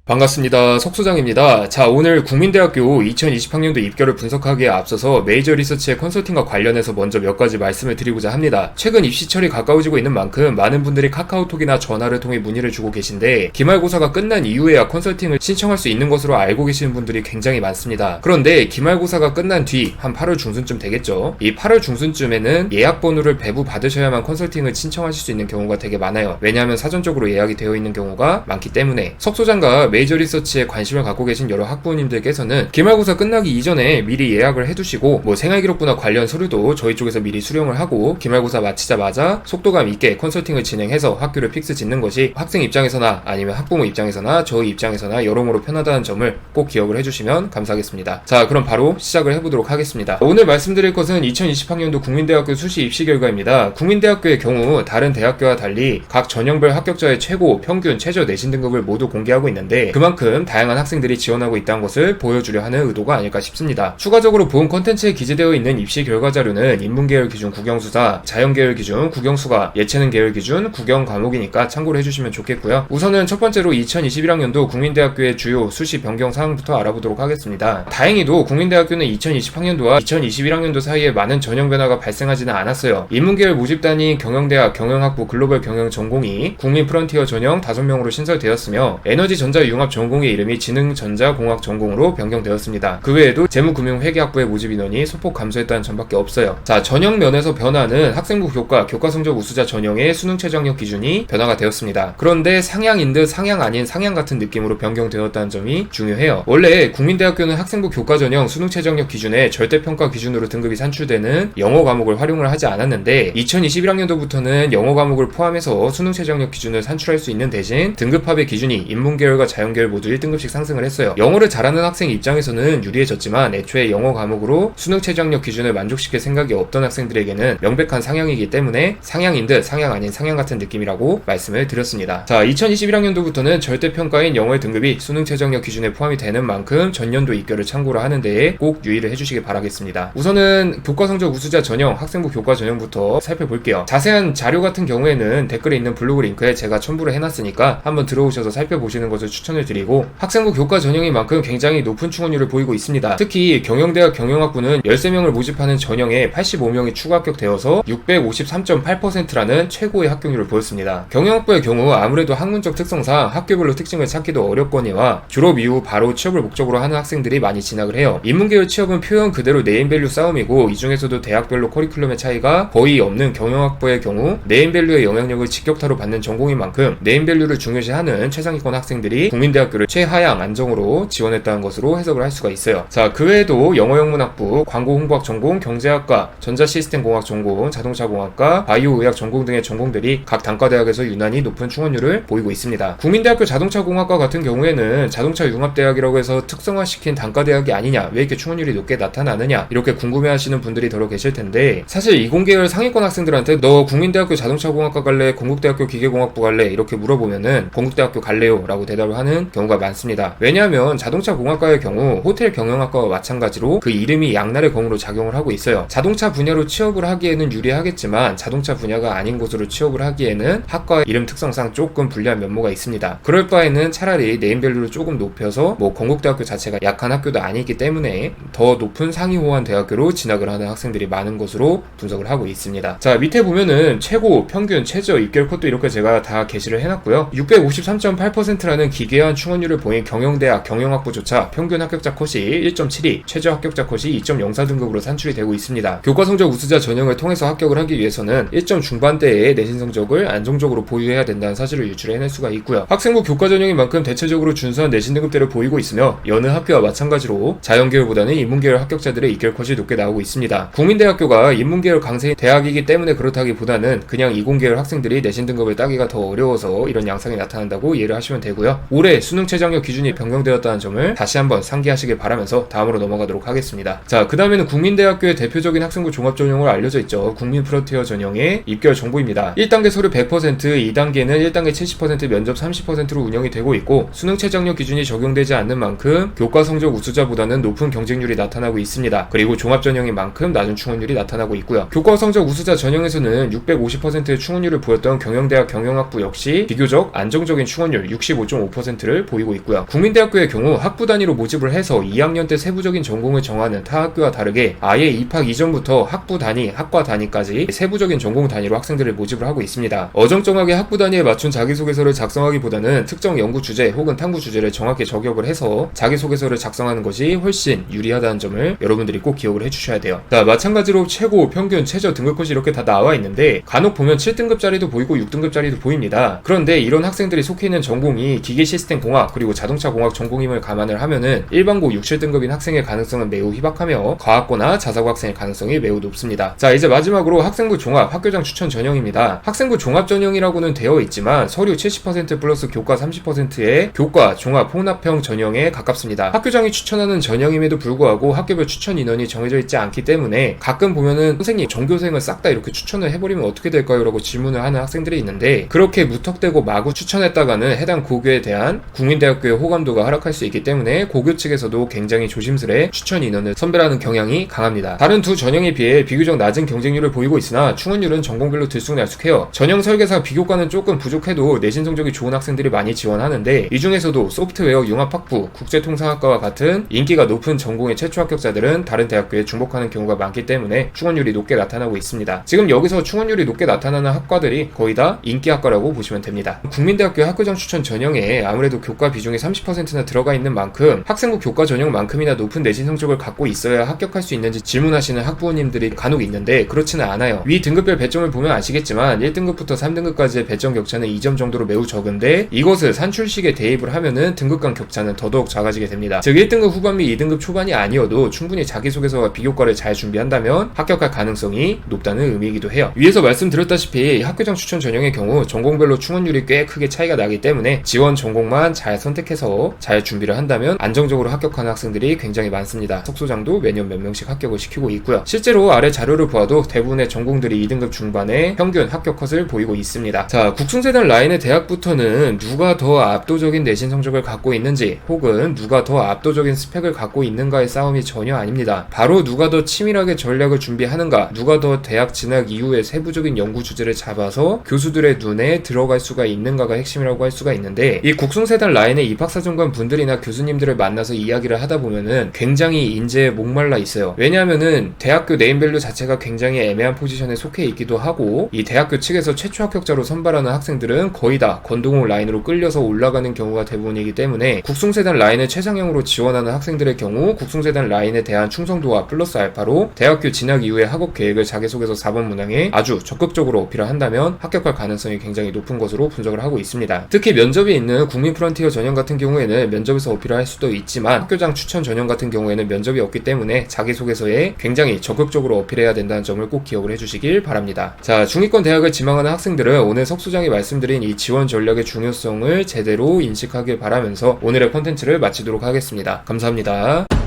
반갑습니다. 석소장입니다. 자, 오늘 국민대학교 2020학년도 입결을 분석하기에 앞서서 메이저 리서치의 컨설팅과 관련해서 먼저 몇 가지 말씀을 드리고자 합니다. 최근 입시철이 가까워지고 있는 만큼 많은 분들이 카카오톡이나 전화를 통해 문의를 주고 계신데 기말고사가 끝난 이후에야 컨설팅을 신청할 수 있는 것으로 알고 계시는 분들이 굉장히 많습니다. 그런데 기말고사가 끝난 뒤 한 8월 중순쯤 되겠죠. 이 8월 중순쯤에는 예약 번호를 배부 받으셔야만 컨설팅을 신청하실 수 있는 경우가 되게 많아요. 왜냐하면 사전적으로 예약이 되어 있는 경우가 많기 때문에 석소장과 메이저 리서치에 관심을 갖고 계신 여러 학부모님들께서는 기말고사 끝나기 이전에 미리 예약을 해두시고 생활기록부나 관련 서류도 저희 쪽에서 미리 수령을 하고 기말고사 마치자마자 속도감 있게 컨설팅을 진행해서 학교를 픽스 짓는 것이 학생 입장에서나 아니면 학부모 입장에서나 저희 입장에서나 여러모로 편하다는 점을 꼭 기억을 해주시면 감사하겠습니다. 자, 그럼 바로 시작을 해보도록 하겠습니다. 오늘 말씀드릴 것은 2020학년도 국민대학교 수시 입시 결과입니다. 국민대학교의 경우 다른 대학교와 달리 각 전형별 합격자의 최고, 평균, 최저 내신 등급을 모두 공개하고 있는데 그만큼 다양한 학생들이 지원하고 있다는 것을 보여주려 하는 의도가 아닐까 싶습니다. 추가적으로 본 컨텐츠에 기재되어 있는 입시 결과 자료는 인문계열 기준 국영수사, 자연계열 기준 국영수가, 예체능 계열 기준 국영 과목이니까 참고를 해주시면 좋겠고요. 우선은 첫 번째로 2021학년도 국민대학교의 주요 수시 변경 사항부터 알아보도록 하겠습니다. 다행히도 국민대학교는 2020학년도와 2021학년도 사이에 많은 전형 변화가 발생하지는 않았어요. 인문계열 모집단이 경영대학, 경영학부, 글로벌 경영 전공이 국민 프런티어 전형 5명으로 신설되었으며 에너지 전자 융합 전공의 이름이 지능전자공학 전공으로 변경되었습니다. 그 외에도 재무금융회계학부의 모집 인원이 소폭 감소했다는 점밖에 없어요. 자, 전형 면에서 변화는 학생부 교과 성적 우수자 전형의 수능 최저학력 기준이 변화가 되었습니다. 그런데 상향인 듯 상향 아닌 상향 같은 느낌으로 변경되었다는 점이 중요해요. 원래 국민대학교는 학생부 교과 전형 수능 최저학력 기준에 절대평가 기준으로 등급이 산출되는 영어 과목을 활용을 하지 않았는데 2021학년도부터는 영어 과목을 포함해서 수능 최저학력 기준을 산출할 수 있는 대신 등급합의 기준이 인문계열과 자연계열 모두 1등급씩 상승을 했어요. 영어를 잘하는 학생 입장에서는 유리해졌지만 애초에 영어 과목으로 수능 최저학력 기준을 만족시킬 생각이 없던 학생들에게는 명백한 상향이기 때문에 상향인 듯 상향 아닌 상향 같은 느낌이라고 말씀을 드렸습니다. 자, 2021학년도부터는 절대평가인 영어의 등급이 수능 최저학력 기준에 포함이 되는 만큼 전년도 입결을 참고를 하는 데에 꼭 유의를 해주시기 바라겠습니다. 우선은 교과성적 우수자 전형, 학생부 교과 전형부터 살펴볼게요. 자세한 자료 같은 경우에는 댓글에 있는 블로그 링크에 제가 첨부를 해놨으니까 한번 들어오셔서 살펴보시는 것을 추천을 드리고 학생부 교과 전형인 만큼 굉장히 높은 충원율을 보이고 있습니다. 특히 경영대학 경영학부는 13명을 모집하는 전형에 85명이 추가 합격되어서 653.8%라는 최고의 합격률을 보였습니다. 경영학부의 경우 아무래도 학문적 특성상 학교별로 특징을 찾기도 어렵거니와 졸업 이후 바로 취업을 목적으로 하는 학생들이 많이 진학을 해요. 인문계열 취업은 표현 그대로 네임밸류 싸움이고 이 중에서도 대학별로 커리큘럼의 차이가 거의 없는 경영학부의 경우 네임밸류의 영향력을 직격타로 받는 전공인 만큼 네임밸류를 중요시하는 최상위권 학생들이 국민대학교를 최하향 안정으로 지원했다는 것으로 해석을 할 수가 있어요. 자, 그 외에도 영어영문학부, 광고홍보학 전공, 경제학과, 전자시스템공학 전공, 자동차공학과, 바이오의학 전공 등의 전공들이 각 단과대학에서 유난히 높은 충원율을 보이고 있습니다. 국민대학교 자동차공학과 같은 경우에는 자동차 융합대학이라고 해서 특성화시킨 단과대학이 아니냐, 왜 이렇게 충원율이 높게 나타나느냐 이렇게 궁금해하시는 분들이 더러 계실 텐데 사실 이공계열 상위권 학생들한테 너 국민대학교 자동차공학과 갈래? 건국대학교 기계공학부 갈래? 이렇게 물어보면은 건국대학교 갈래요? 라고 대답을 하는 경우가 많습니다. 왜냐하면 자동차 공학과의 경우 호텔 경영학과와 마찬가지로 그 이름이 양날의 검으로 작용을 하고 있어요. 자동차 분야로 취업을 하기에는 유리하겠지만 자동차 분야가 아닌 곳으로 취업을 하기에는 학과 이름 특성상 조금 불리한 면모가 있습니다. 그럴 바에는 차라리 네임밸류를 조금 높여서 건국대학교 자체가 약한 학교도 아니기 때문에 더 높은 상위 호환 대학교로 진학을 하는 학생들이 많은 것으로 분석을 하고 있습니다. 자, 밑에 보면은 최고, 평균, 최저, 입결 컷도 이렇게 제가 다 게시를 해놨고요. 653.8%라는 기괴한 충원율을 보인 경영대학, 경영학부조차 평균 합격자 컷이 1.72, 최저 합격자 컷이 2.04등급으로 산출이 되고 있습니다. 교과성적 우수자 전형을 통해서 합격을 하기 위해서는 1점 중반대의 내신 성적을 안정적으로 보유해야 된다는 사실을 유출해낼 수가 있고요. 학생부 교과 전형인 만큼 대체적으로 준수한 내신 등급대를 보이고 있으며 여느 학교와 마찬가지로 자연계열보다는 인문계열 합격자들의 입결 컷이 높게 나오고 있습니다. 국민대학교가 인문계열 강세인 대학이기 때문에 그렇다기보다는 그냥 이공계열 학생들이 내신 등급을 따기가 더 어려워서 이런 양상이 나타난다고 이해를 하시면 되고요. 올해 수능 최저학력 기준이 변경되었다는 점을 다시 한번 상기하시길 바라면서 다음으로 넘어가도록 하겠습니다. 자, 그 다음에는 국민대학교의 대표적인 학생부 종합전형으로 알려져 있죠. 국민 프론티어 전형의 입결 정보입니다. 1단계 서류 100%, 2단계는 1단계 70%, 면접 30%로 운영이 되고 있고 수능 최저학력 기준이 적용되지 않는 만큼 교과 성적 우수자보다는 높은 경쟁률이 나타나고 있습니다. 그리고 종합전형인 만큼 낮은 충원율이 나타나고 있고요. 교과 성적 우수자 전형에서는 650%의 충원율을 보였던 경영대학 경영학부 역시 비교적 안정적인 충원율 65.5% 30%를 보이고 있고요. 국민대학교의 경우 학부 단위로 모집을 해서 2학년 때 세부적인 전공을 정하는 타 학교와 다르게 아예 입학 이전부터 학부 단위, 학과 단위까지 세부적인 전공 단위로 학생들을 모집을 하고 있습니다. 어정쩡하게 학부 단위에 맞춘 자기소개서를 작성하기보다는 특정 연구 주제 혹은 탐구 주제를 정확히 저격을 해서 자기소개서를 작성하는 것이 훨씬 유리하다는 점을 여러분들이 꼭 기억을 해주셔야 돼요. 자, 마찬가지로 최고, 평균, 최저 등급컷이 이렇게 다 나와 있는데 간혹 보면 7등급짜리도 보이고 6등급짜리도 보입니다. 그런데 이런 학생들이 속해 있는 전공이 기계시스템공학 그리고 자동차공학 전공임을 감안을 하면은 일반고 6, 7등급인 학생의 가능성은 매우 희박하며 과학고나 자사고 학생의 가능성이 매우 높습니다. 자, 이제 마지막으로 학생부 종합 학교장 추천 전형입니다. 학생부 종합 전형이라고는 되어 있지만 서류 70% 플러스 교과 30%의 교과 종합 혼합형 전형에 가깝습니다. 학교장이 추천하는 전형임에도 불구하고 학교별 추천 인원이 정해져 있지 않기 때문에 가끔 보면은 선생님 전교생을 싹 다 이렇게 추천을 해버리면 어떻게 될까요? 라고 질문을 하는 학생들이 있는데 그렇게 무턱대고 마구 추천했다가는 해당 고교에 대한 국민대학교의 호감도가 하락할 수 있기 때문에 고교 측에서도 굉장히 조심스레 추천 인원을 선별하는 경향이 강합니다. 다른 두 전형에 비해 비교적 낮은 경쟁률을 보이고 있으나 충원율은 전공별로 들쑥날쑥해요. 전형 설계사 비교과는 조금 부족해도 내신 성적이 좋은 학생들이 많이 지원하는데 이 중에서도 소프트웨어 융합학부, 국제통상학과와 같은 인기가 높은 전공의 최초 합격자들은 다른 대학교에 중복하는 경우가 많기 때문에 충원율이 높게 나타나고 있습니다. 지금 여기서 충원율이 높게 나타나는 학과들이 거의 다 인기학과라고 보시면 됩니다. 국민대학교 학교장 추천 전형에 아무래도 교과 비중이 30%나 들어가 있는 만큼 학생부 교과 전형만큼이나 높은 내신 성적을 갖고 있어야 합격할 수 있는지 질문하시는 학부모님들이 간혹 있는데 그렇지는 않아요. 위 등급별 배점을 보면 아시겠지만 1등급부터 3등급까지의 배점 격차는 2점 정도로 매우 적은데 이것을 산출식에 대입을 하면은 등급 간 격차는 더더욱 작아지게 됩니다. 즉 1등급 후반 및 2등급 초반이 아니어도 충분히 자기소개서와 비교과를 잘 준비한다면 합격할 가능성이 높다는 의미이기도 해요. 위에서 말씀드렸다시피 학교장 추천 전형의 경우 전공별로 충원율이 꽤 크게 차이가 나기 때문에 지원 전공만 잘 선택해서 잘 준비를 한다면 안정적으로 합격하는 학생들이 굉장히 많습니다. 석소장도 매년 몇 명씩 합격을 시키고 있고요. 실제로 아래 자료를 보아도 대부분의 전공들이 2등급 중반의 평균 합격 컷을 보이고 있습니다. 자, 국sun세단 라인의 대학부터는 누가 더 압도적인 내신 성적을 갖고 있는지 혹은 누가 더 압도적인 스펙을 갖고 있는가의 싸움이 전혀 아닙니다. 바로 누가 더 치밀하게 전략을 준비하는가, 누가 더 대학 진학 이후에 세부적인 연구 주제를 잡아서 교수들의 눈에 들어갈 수가 있는가가 핵심이라고 할 수가 있는데 이 국sun세단 라인의 입학사정관 분들이나 교수님들을 만나서 이야기를 하다 보면은 굉장히 인재에 목말라 있어요. 왜냐하면은 대학교 네임밸류 자체가 굉장히 애매한 포지션에 속해 있기도 하고 이 대학교 측에서 최초 합격자로 선발하는 학생들은 거의 다 건동호 라인으로 끌려서 올라가는 경우가 대부분이기 때문에 국sun세단 라인을 최상향으로 지원하는 학생들의 경우 국sun세단 라인에 대한 충성도와 플러스 알파로 대학교 진학 이후의 학업 계획을 자기소개서 4번 문항에 아주 적극적으로 어필을 한다면 합격할 가능성이 굉장히 높은 것으로 분석을 하고 있습니다. 특히 면접이 있는 국민 프론티어 전형 같은 경우에는 면접에서 어필을 할 수도 있지만 학교장 추천 전형 같은 경우에는 면접이 없기 때문에 자기소개서에 굉장히 적극적으로 어필해야 된다는 점을 꼭 기억을 해주시길 바랍니다. 자, 중위권 대학을 지망하는 학생들은 오늘 석소장이 말씀드린 이 지원 전략의 중요성을 제대로 인식하길 바라면서 오늘의 콘텐츠를 마치도록 하겠습니다. 감사합니다.